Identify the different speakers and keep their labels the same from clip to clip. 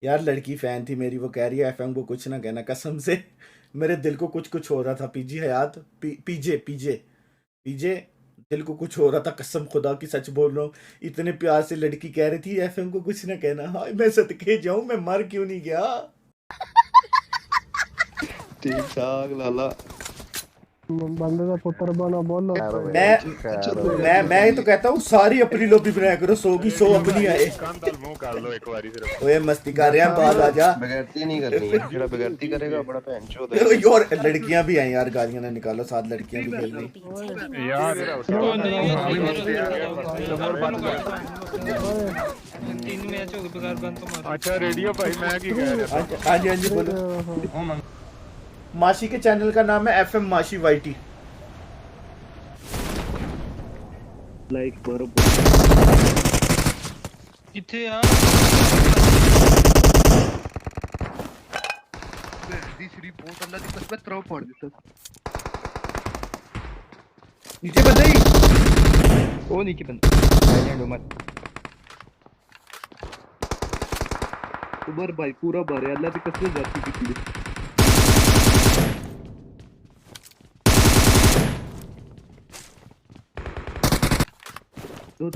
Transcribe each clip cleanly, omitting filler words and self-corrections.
Speaker 1: यार लड़की फैन थी मेरी, वो कह रही है एफएम को कुछ ना कहना, कसम से मेरे दिल को कुछ कुछ हो रहा था। पीजी हयात पीजे पीजे पीजे दिल को कुछ हो रहा था, कसम खुदा की सच बोल रहा हूँ। इतने प्यार से लड़की कह रही थी एफएम को कुछ ना कहना। हाय मैं सदके जाऊं, मैं मर क्यों नहीं गया।
Speaker 2: ठीक ठाक लाला
Speaker 3: बंदे का पुत्र बना बोलो।
Speaker 1: मैं तो कहता हूँ सारी अपनी लॉबी बनाया करो, 100 की 100 अपनी आए। ओए मस्ती कर रहे हैं, बाद आ जा।
Speaker 2: बगैरती नहीं करनी है, जेड़ा बगैरती करेगा बड़ा भैंचोद है।
Speaker 1: और लड़कियां भी आई यार, गालियां ना निकालो, साथ लड़कियां भी खेल रही
Speaker 4: यार
Speaker 5: 3 मैच हो गए बेकार बंद तो मार।
Speaker 4: अच्छा रेडियो भाई मैं की कह रहा था।
Speaker 1: हाँ जी बोलो। माशी के चैनल का नाम है एफएम माशी वाईटी।
Speaker 3: लाइक करो
Speaker 5: किथे यार
Speaker 3: तीसरी बहुत अल्लाह की कसम थ्रो फोड़ देता।
Speaker 1: नीचे बंदा ही,
Speaker 5: वो नीचे बंदा लेजेंड उमर
Speaker 3: उमर भाई पूरा भरे अल्लाह की कसम जाती की थी। दो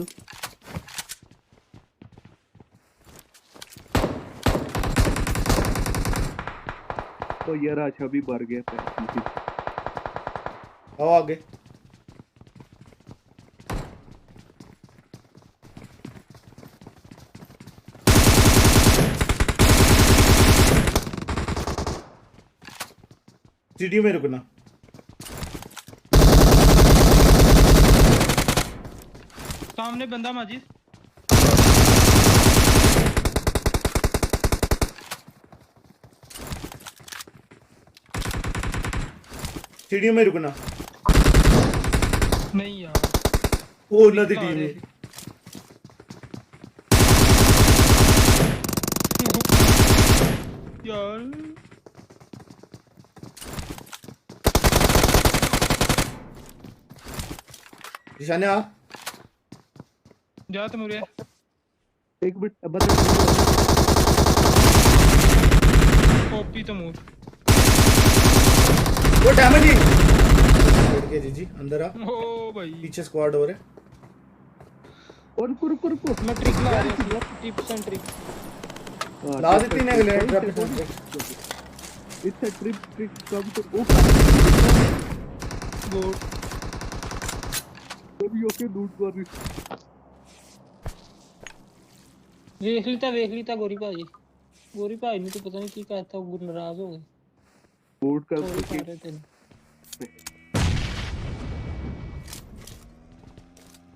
Speaker 3: तो यार अच्छा भी भर गया।
Speaker 1: आओ आगे। सीढ़ी में रुकना।
Speaker 5: सामने बंदा माजिद
Speaker 1: सीढ़ियों में रुकना।
Speaker 5: नहीं यार
Speaker 1: वो नदी टीम है
Speaker 5: यार।
Speaker 1: निशाने आ
Speaker 5: जा तुम रे
Speaker 3: एक मिनट अब
Speaker 5: कॉपी तो मुंह
Speaker 1: वो डैमेज ही छोड़ के जी अंदर आ।
Speaker 5: ओ भाई
Speaker 1: पीछे स्क्वाड हो रहे।
Speaker 3: और रुको
Speaker 5: मैं ट्रिक ला रही हूं, टिप्स एंड ट्रिक
Speaker 1: ला देती ने अगले ट्रैप पे।
Speaker 3: It's trip come to oh
Speaker 5: good
Speaker 3: अभी ओके लूट कर रही।
Speaker 5: वेख लीता गोरी भाई ने तो पता नहीं की कहता, वो नाराज हो गए।
Speaker 3: लूट कर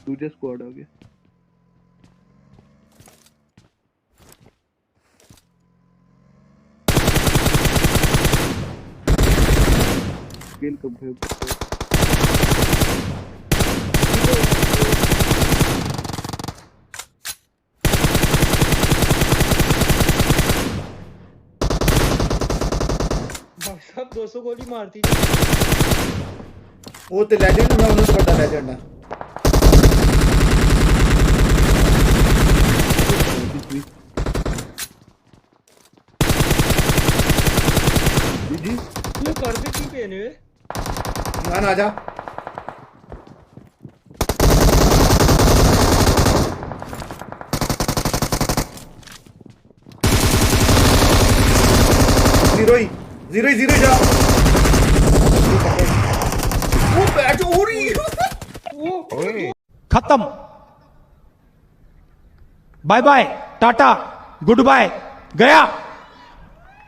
Speaker 3: दूसरा स्क्वाड आ गया। किल कंप्लीट।
Speaker 5: भाई साहब 200 गोली मारती थी।
Speaker 1: वो ते लेजेंड मैं उन्होंने तो बड़ा लेजेंड है।
Speaker 3: जी
Speaker 5: ये कर दे की पेने वे
Speaker 1: मान आ जा। जीरो जा। वो बैठ हो रही है।
Speaker 6: खत्म, bye bye tata goodbye गया।